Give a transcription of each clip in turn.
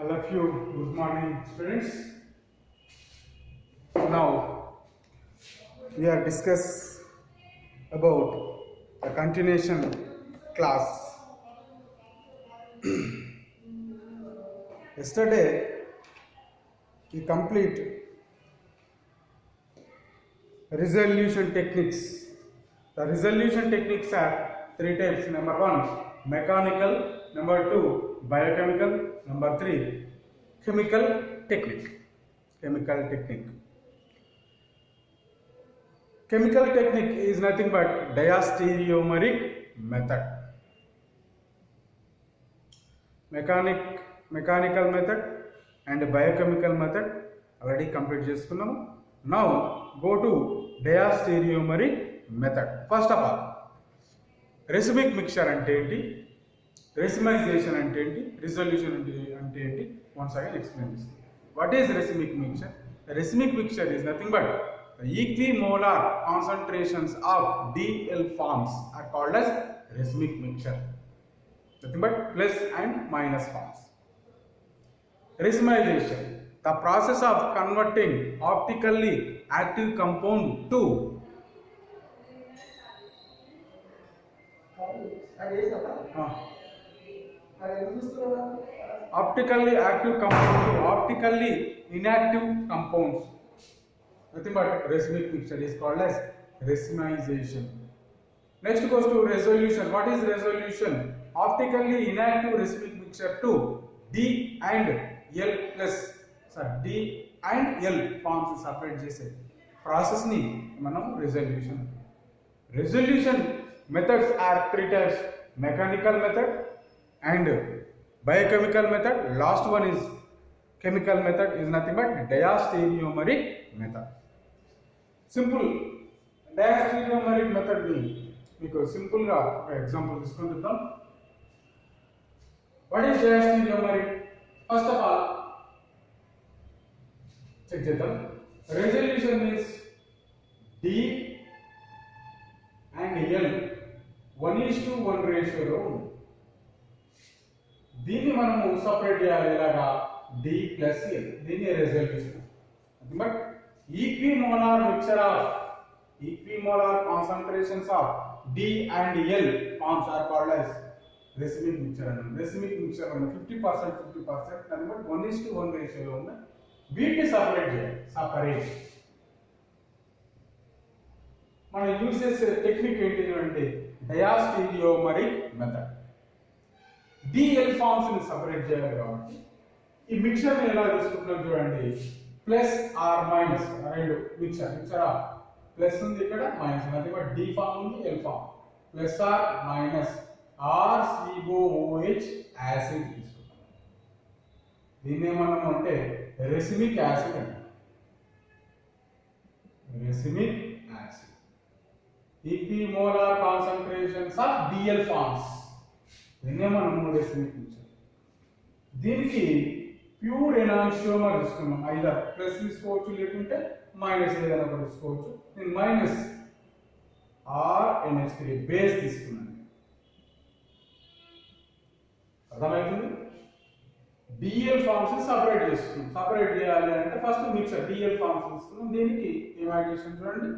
All of you, good morning, students. Now we are discuss about the continuation class. Yesterday we complete resolution techniques. The resolution techniques are three types. Number one, mechanical. Number two, biochemical. Number three, chemical technique. Chemical technique. Chemical technique is nothing but diastereomeric method. Mechanical method and biochemical method already complete చేసుకున్నాము. Now go to diastereomeric method. First of all, racemic mixture అంటే ఏంటి, racemization అంటే ఏంటి, resolution అంటే ఏంటి, once again explain this. What is racemic mixture? The racemic mixture is nothing but the equimolar concentrations of DL forms are called as racemic mixture. Nothing but plus and minus forms. Racemization, the process of converting optically active compound to optically active compound to optically inactive compounds. Nothing but racemic mixture is called as racemization. Next goes to resolution. What is resolution? Optically inactive racemic mixture to D and L plus D and L forms separate చేసే process ని మనం resolution. Resolution methods are three types: mechanical method and biochemical method. Last one is chemical method, is nothing but diastereomeric method. Simple diastereomeric method ని మీకు simple గా ఒక example తీసుకొని చూద్దాం. What is diastereomeric? First of all, check చేద్దాం. Resolution means D and L 1:1 రేషియోలో ఉంది. దీన్ని మనము సపరేట్ చేయాలి ఎలాగా, D plus L. దీన్ని resolution. But equimolar mixture of equimolar concentrations of D and L forms are called as racemic mixture. Racemic mixture 50% దాని బట్టి 1:1 రేషియోలో ఉంది. వీటిని సపరేట్ చేయాలి. సపరేట్ మనం యూజ్ చేసే టెక్నిక్ ఏంటి అంటే డయాస్టీరియోమరిక్ మెథడ్. డిఎల్ ఫార్మ్స్ ని సపరేట్ చేయాలి కాబట్టి ఈ మిక్చర్ ని ఎలా తీసుకుంటున్నాం చూడండి. ప్లస్ ఆర్ మైనస్ రెండు మిక్చర్ ఆఫ్ ప్లస్ ఉంది, ఇక్కడ మైనస్ ఉంది. అంటే డి ఫార్మ్ ఉంది, L form. Plus or minus R COOH acid తీసుకుంటాం. దీన్ని ఏమన్నాము అంటే రెసిమిక్ యాసిడ్ అంటాం. Racemic acid. Equimolar concentrations of DL forms. దీన్నే మనము రెసిమిక్ మిక్చర్. దీనికి ప్యూర్ ఎనాన్షియోమర్ తీసుకున్నాం. ఐదర్ ప్లస్ తీసుకోవచ్చు, లేకుంటే మైనస్ ఏదైనా కూడా తీసుకోవచ్చు. నేను మైనస్ RNH3 బేస్ తీసుకున్నాను. అర్థమవుతుంది? డిఎల్ ఫార్మ్స్ సపరేట్ చేస్తున్నాం. సపరేట్ చేయాలి అంటే ఫస్ట్ మిక్సర్ డిఎల్ ఫార్మ్స్ తీసుకున్నాం. దీనికి ఏం యాడ్ చేసాం చూడండి,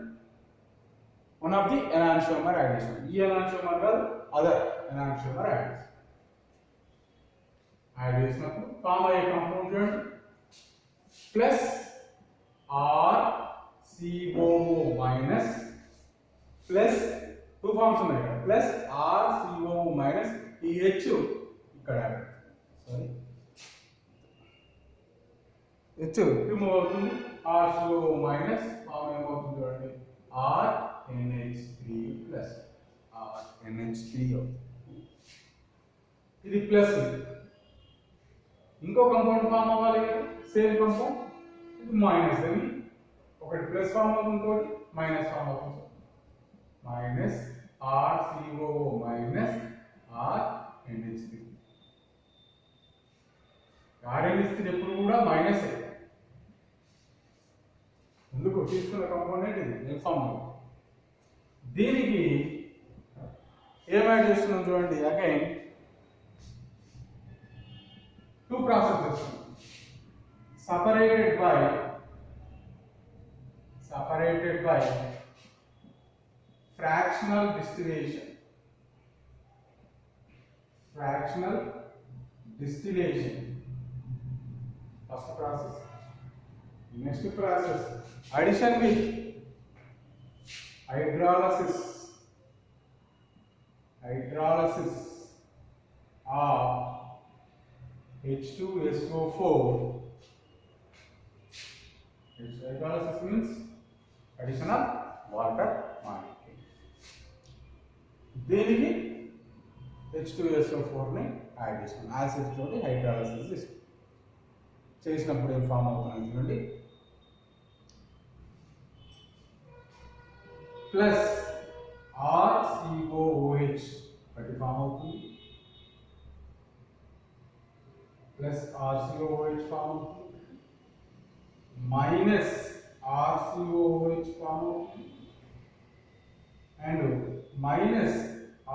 one of the enantiomer add చేసాం. ఈ ఎనాన్షియోమర్ కాదు, అదర్ ఎనాన్షియోమర్ యాడ్ చేసాం. యాడ్ చేసినప్పుడు ఫామ్ అయ్యే కాంపౌండ్ చూడండి, plus RCOO minus plus two forms ఉన్నాయి కదా, ప్లస్ RCOO మైనస్ ఈ H ఇక్కడ సారీ H రిమూవ్ అవుతుంది. RCOO మైనస్ ఫార్మ్ ఏమవుతుంది చూడండి, RNH3 ప్లస్ RNH3 అవుతుంది. ఇది ప్లస్. ఇంకో కంపౌండ్ ఫామ్ అవ్వాలి కదా, సేమ్ కంపౌండ్. ఇది మైనస్ అని ఒకటి ప్లస్ ఫామ్ అవుతుంది, ఇంకోటి మైనస్ ఫామ్ అవుతుంది. Minus RCOO minus RNH3. RNH3 ఎప్పుడు కూడా మైనస్. ఎందుకు తీసుకున్న కాంపౌండ్ ఇది ఎల్ ఫామ్. దీనికి ఏం యాడ్ చేస్తున్నాం చూడండి, again two processes separated by fractional distillation. First process. Next process, addition with hydrolysis of H2SO4. Hydrolysis means addition of water molecule. దీనికి H2SO4 ని యాడ్ చేస్తాం. యాసిడ్ తోటి హైడ్రాలసిస్ చేసినప్పుడు ఏం ఫామ్ అవుతుంది చూడండి, ప్లస్ RCOOH ఒకటి ఫామ్ అవుతుంది, ప్లస్ RCOOH ఫామ్ అవుతుంది, మైనస్ RCOOH ఫామ్ అవుతుంది, and minus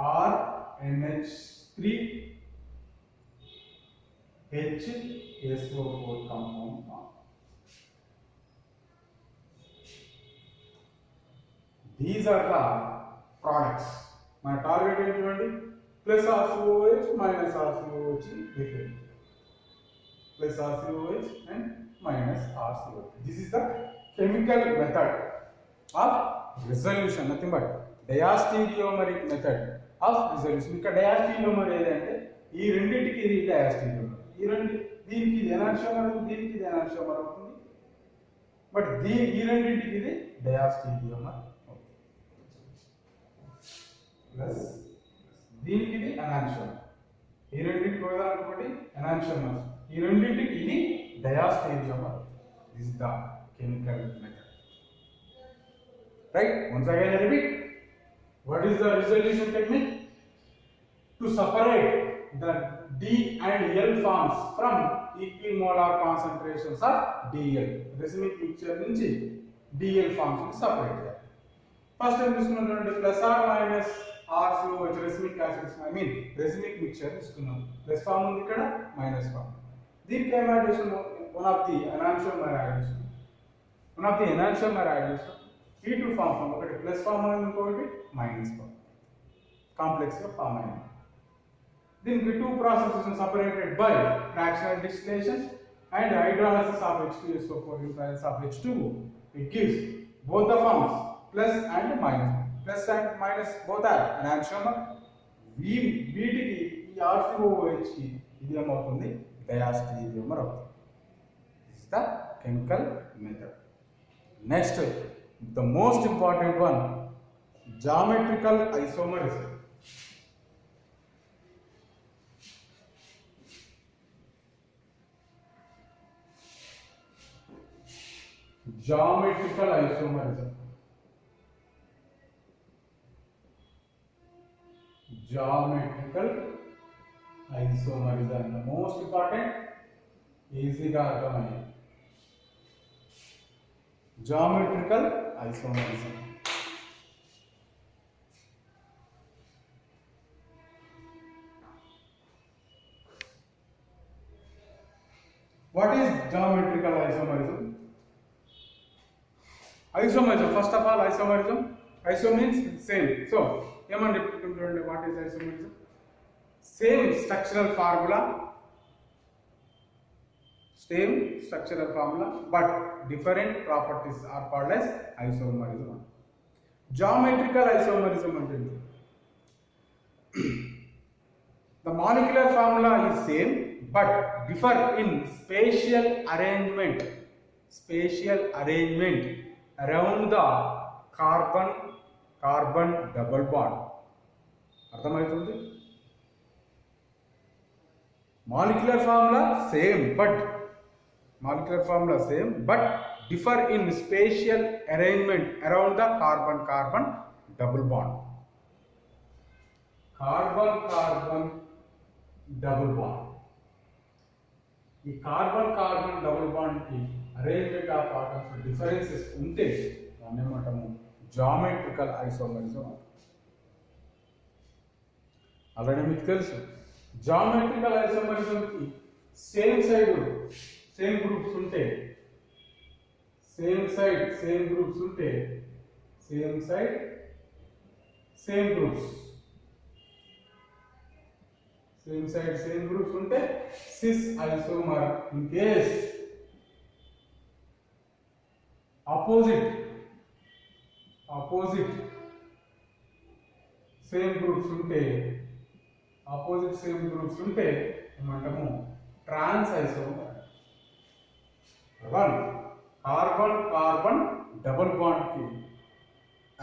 RNH3 HSO4 compound form. These are the products. My target is plus RCOH minus RCOH different. Plus RCOH and minus RCOH. This is the chemical method of resolution. Nothing but diastereomeric method of resolution. ఇక్కడ diastereomer ఏదంటే ఈ రెండింటికి ఇది diastereomer. ఈ రెండు దీనికి ఇది enantiomer, దీనికి ఇది enantiomer అవుతుంది. బట్ ఈ రెండింటికి ఇది diastereomer అవుతుంది. ప్లస్ దీనికి ఇది enantiomer. ఈ రెండింటికి ఒకటి enantiomer. ఈ రెండింటికి ఇది diastereomer. This is the chemical method. Right? Once again I repeat. What is the resolution technique? To separate the D and L forms from equimolar concentrations of DL. Racemic mixture nunchi DL forms ni separate cheyali. First time తీసుకున్నామంటే plus or minus RCOH racemic acid, I mean racemic mixture తీసుకున్నాం. Plus form ఉంది ఇక్కడ, minus form. దీనికి ఏం add చేసాము? one of the enantiomer add చేసాం. ఈ two forms ఒకటి ప్లస్ ఫార్మ్ అయింది, ఇంకొకటి మైనస్ ఫార్మ్, కాంప్లెక్స్ గా ఫార్మ్ అయింది. దీనికి two processes separated by fractional distillation and hydrolysis of H2SO4 in presence of H2O. It gives both the forms plus and minus. Plus and minus both are enantiomer. వీటికి ఈ RCOOH కి ఇది ఏమవుతుంది? diastereomer అవుతుంది. This is the chemical method. Next, the most important one, geometrical isomerism. Geometrical isomerism. The most important, easy ga arthamayi. Geometrical isomerism. What is geometrical isomerism? Isomerism, first of all, isomerism. Iso means same. So, what is isomerism? Same structural formula, but different properties are called as isomerism. Geometrical isomerism అంటే the molecular formula is same but differ in spatial arrangement around the carbon double bond. అర్థమవుతుంది? molecular formula same but differ in spatial arrangement around the carbon double bond. Carbon double bond. ఈ carbon double bond కి arrangement of atoms differences ఉంటే దాన్ని ఏమంటాము? geometrical isomerism. Already మీకు తెలుసు, geometrical isomerism కి same side same groups ఉంటే same side same groups ఉంటే same side same groups same side same groups ఉంటే cis isomer. In case opposite same groups ఉంటే ఏమంటాము trans isomer. One carbon carbon double bond కి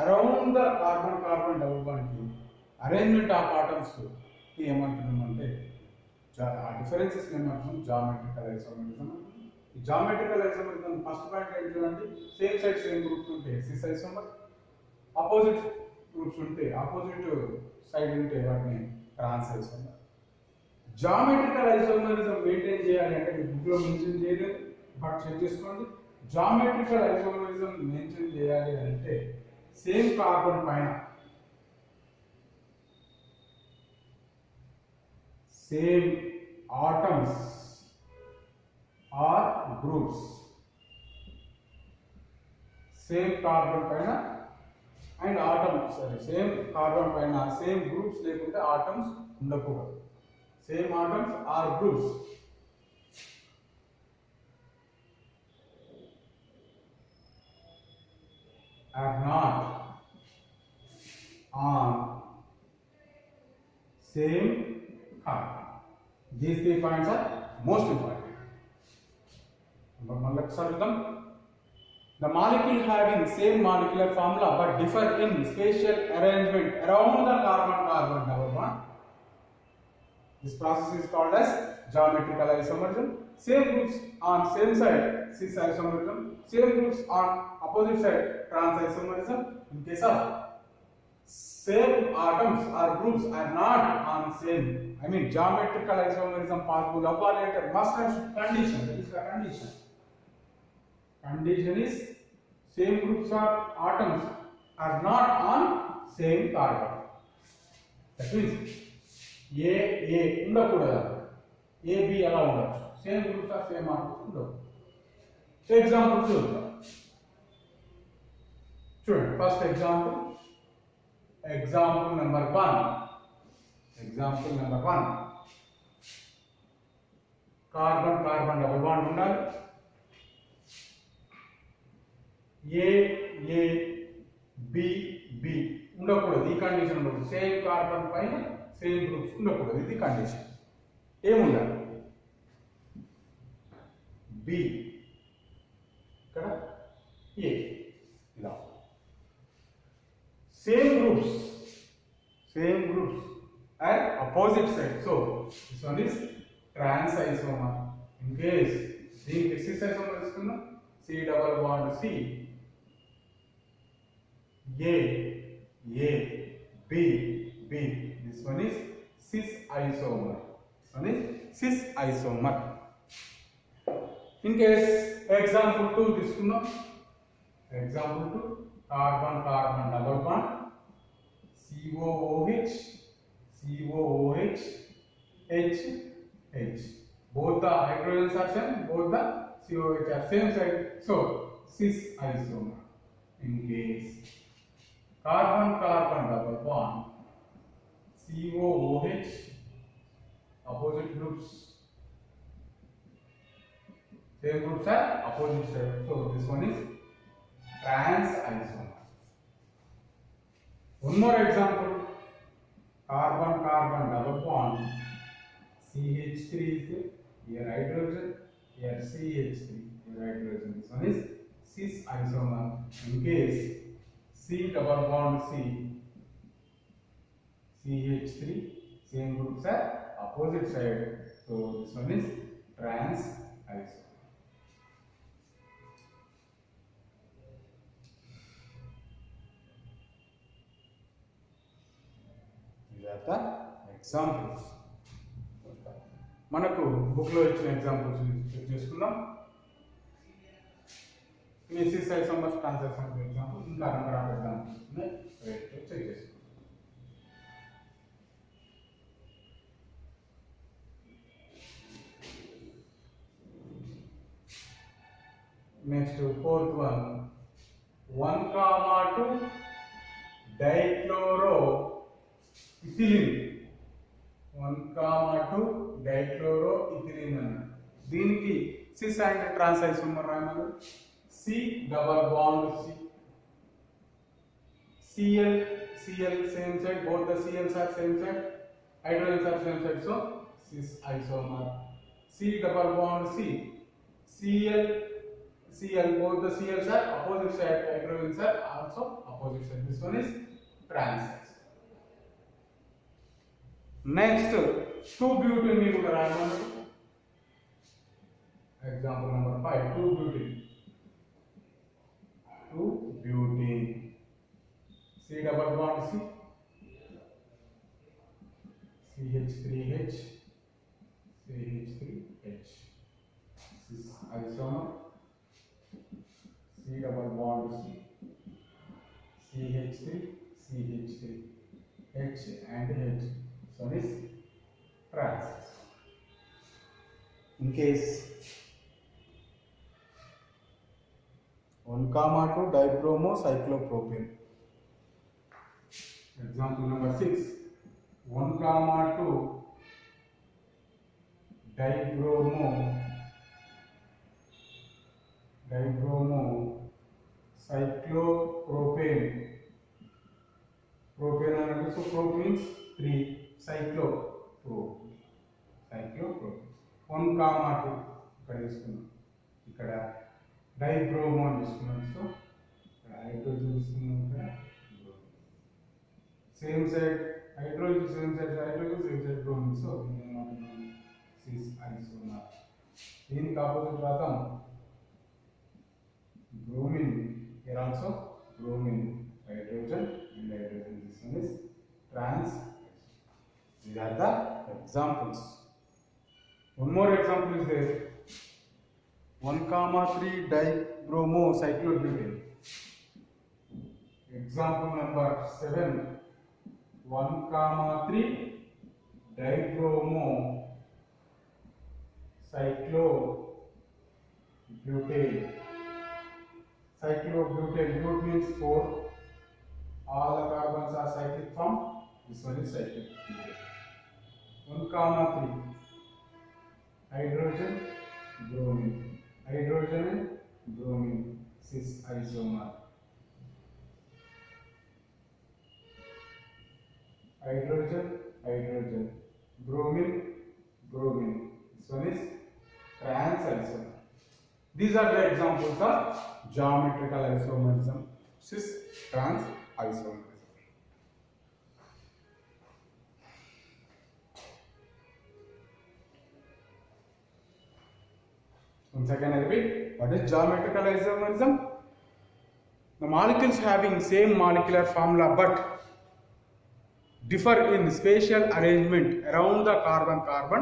around the carbon carbon double bond కి arrangement of atoms ఏమంటున్నాం అంటే ఆ differences ఏమంటున్నాం geometrical isomerism. ఈ జామెట్రికల్ ఐసోమరిజం ఫస్ట్ పాయింట్ ఏంటి చూడండి, సేమ్ సైడ్ సేమ్ గ్రూప్స్ ఉంటే సిస్ ఐసోమర్, ఆపోజిట్ గ్రూప్స్ ఉంటే ఆపోజిట్ సైడ్ ఉంటే వాటిని trans isomer. Geometrical isomerism maintain చేయాలి అంటే మీ బుక్ లో మెన్షన్ చేయలేదు, బట్ చెక్ చేసుకోండి. జామెట్రికల్ ఐసోమరిజం మెన్షన్ చేయాలి అంటే సేమ్ కార్బన్ పైన same atoms or groups, same carbon పైన అండ్ ఆటమ్స్ సేమ్ కార్బన్ పైన సేమ్ గ్రూప్స్ లేకుంటే ఆటమ్స్ ఉండకూడదు. Same atoms or groups are not on same carbon. These three points are most important. The molecule having same molecular formula but differ in spatial arrangement around the carbon-carbon double bond. This process is called as geometrical isomerism. Same groups on same side, cis isomerism. Same groups on opposite side, trans isomerism. In case of same atoms or groups are not on same, geometrical isomerism possible. Upon later must have condition. That is the condition. Condition is same groups or atoms are not on same carbon. That means A ఉండకూడదు, AB అలా ఉండొచ్చు. Same groups or same atoms ఉండవు. So example చూద్దాం. చూడండి first example number 1. Carbon carbon double bond ఉండాలి. A B ఉండకూడదు. ఈ condition ఉండకూడదు. సేమ్ కార్బన్ పైన సేమ్ గ్రూప్స్ ఉండకూడదు. ఇది కండిషన్. ఏముండాలి? B ఇక్కడ A ఇలా. సేమ్ గ్రూప్స్ at opposite side. So this one is trans isomer. In case దీనికి cis isomer తీసుకున్నాం, C double bond C A B. This one is cis isomer. In case example 2 తీసుకున్నాం. Example 2 carbon carbon double bond COOH H. Both the hydrogens are same, both the COH are same side. So cis isomer. In case carbon carbon double bond COOH opposite groups, same groups are opposite side. So this one is trans isomer. One more example, carbon carbon double bond CH3 is here hydrogen, here CH3, here hydrogen. This one is cis isomer. In case C double bond CH3, same groups are opposite side. So this one is trans isomer. These are the examples. మనకు book లో ఇచ్చిన examples check చేసుకుందాం. cis isomers, trans isomers example, ఇంకా number of examples ఉన్నాయి, check చేసుకుందాం. Next, fourth one, 1,2 dichloroethylene. 1,2 dichloroethylene అన్నాడు. దీనికి cis and trans isomer రాయమన్నాడు. C double bond C. Cl same side, both the Cls are same side, hydrogens are same side, so cis isomer. C double bond C. Cl both the Cls are opposite side, hydrogens are also opposite side. This one is trans. Next, 2-butene kuda raayamannadu. Example number 5, 2-butene. 2-butene. C double bond C. CH3H. CH3H. Cis isomer. C double bond C. CH3, CH3, H and H. So this trans. In case 1,2 dibromocyclopropane. Example number 6, 1,2 dibromocyclopropane. Propane another, so prop means 3, cyclopropane. 1,2 ఇక్కడ తీసుకున్నాం. ఇక్కడ డైబ్రోమో అని తీసుకున్నాం. So hydrogen తీసుకున్నాం. ఇక్కడ same side hydrogen, same side bromine. So cis isomer. దీనికి opposite రాద్దాం bromine. Here also bromine, hydrogen and hydrogen. This one is trans. These are the examples. One more example is there. 1,3 dibromocyclobutane. Example number 7, 1,3 dibromocyclobutane. Cyclobutane, but means 4. All the carbons are cyclic form. This one is cyclic. 1,3 hydrogen, bromine, hydrogen and bromine, cis isomer. Hydrogen, bromine. This one is trans isomer. These are the examples of geometrical isomerism, cis, trans isomerism. Once again I repeat, what is geometrical isomerism? The molecules having same molecular formula but differ in spatial arrangement around the carbon-carbon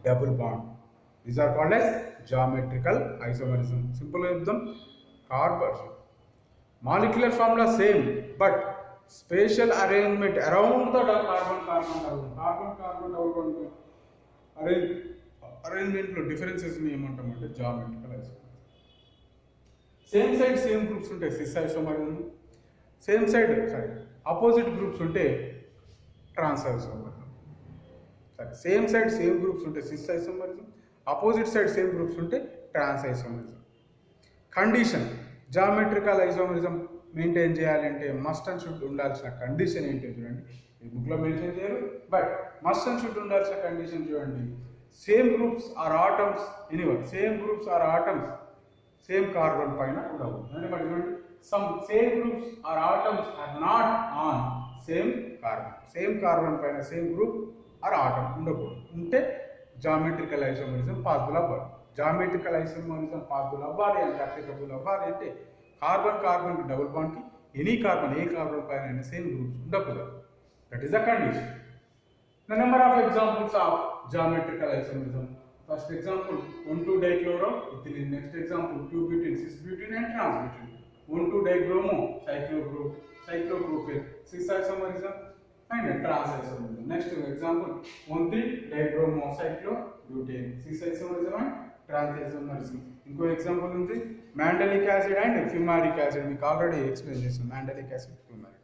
double bond. These are called as geometrical isomerism. Simple with them. Carbon molecular formula same but spatial arrangement around the carbon-carbon double bond arrangement lo differences ni emantamante geometrical isomerism. Same side same groups unte cis isomerism. Same side opposite groups unte trans isomerism. Same side same groups unte cis isomerism. Opposite side same groups unte trans isomerism. Condition geometrical isomerism maintain చేయాలంటే must and should ఉండాల్సిన condition ఏంటో చూడండి. ఈ బుక్లో mention చేయరు, but must and should ఉండాల్సిన condition చూడండి. Same groups or atoms anyone, same groups or atoms same carbon పైన ఉండవు. అంటే మరి చూడండి, some same groups or atoms are not on same carbon పైన సేమ్ గ్రూప్ ఆర్ ఆటమ్ ఉండకూడదు. ఉంటే జామెట్రికల్ ఐసోమరిజం పాసిబుల్ అవ్వాలి. జామెట్రికల్ ఐసోమరిజం పాసిబుల్ అవ్వాలి అంటే, అప్లికబుల్ అవ్వాలి అంటే కార్బన్ డబుల్ బాండ్కి ఏ కార్బన్ పైన సేమ్ గ్రూప్స్ ఉండకూడదు. That is the condition. The number of examples of geometrical isomerism. First example 1,2 dichloroethylene. Next example 2-butene, cis-butene and trans-butene. 1,2 dibromo cyclopropane, cis isomerism and trans isomerism. Next example 1,3 dibromo cyclobutane, cis isomerism and trans isomerism. ఇంకో example ఉంది mandelic acid and fumaric acid. మీకు already explain చేసాను mandelic acid, fumaric.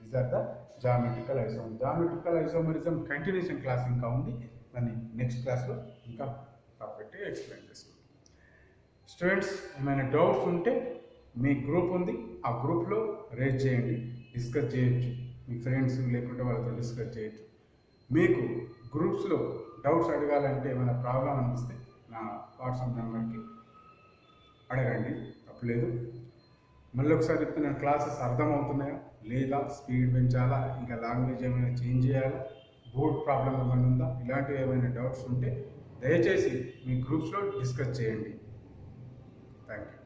These are the geometrical isomer. Geometrical isomerism continuation class ఇంకా ఉంది, దాన్ని next క్లాస్లో ఇంకా పర్ఫెక్ట్గా ఎక్స్ప్లెయిన్ చేస్తాం. స్టూడెంట్స్ ఏమైనా డౌట్స్ ఉంటే మీ గ్రూప్ ఉంది, ఆ గ్రూప్లో రేజ్ చేయండి, డిస్కస్ చేయొచ్చు. మీ ఫ్రెండ్స్ లేకుంటే వాళ్ళతో డిస్కస్ చేయొచ్చు. మీకు గ్రూప్స్లో డౌట్స్ అడగాలంటే ఏమైనా ప్రాబ్లం అనిపిస్తే నా వాట్సాప్ నెంబర్కి అడగండి, తప్పలేదు. మళ్ళీ ఒకసారి చెప్తున్న క్లాసెస్ అర్థమవుతున్నాయా లేదా, స్పీడ్ పెంచాలా, ఇంకా లాంగ్వేజ్ ఏమైనా చేంజ్ చేయాలా, బోర్డ్ ప్రాబ్లం ఏమైనా ఉందా, ఇలాంటివి ఏమైనా డౌట్స్ ఉంటే దయచేసి మీ గ్రూప్స్లో డిస్కస్ చేయండి. Thank you.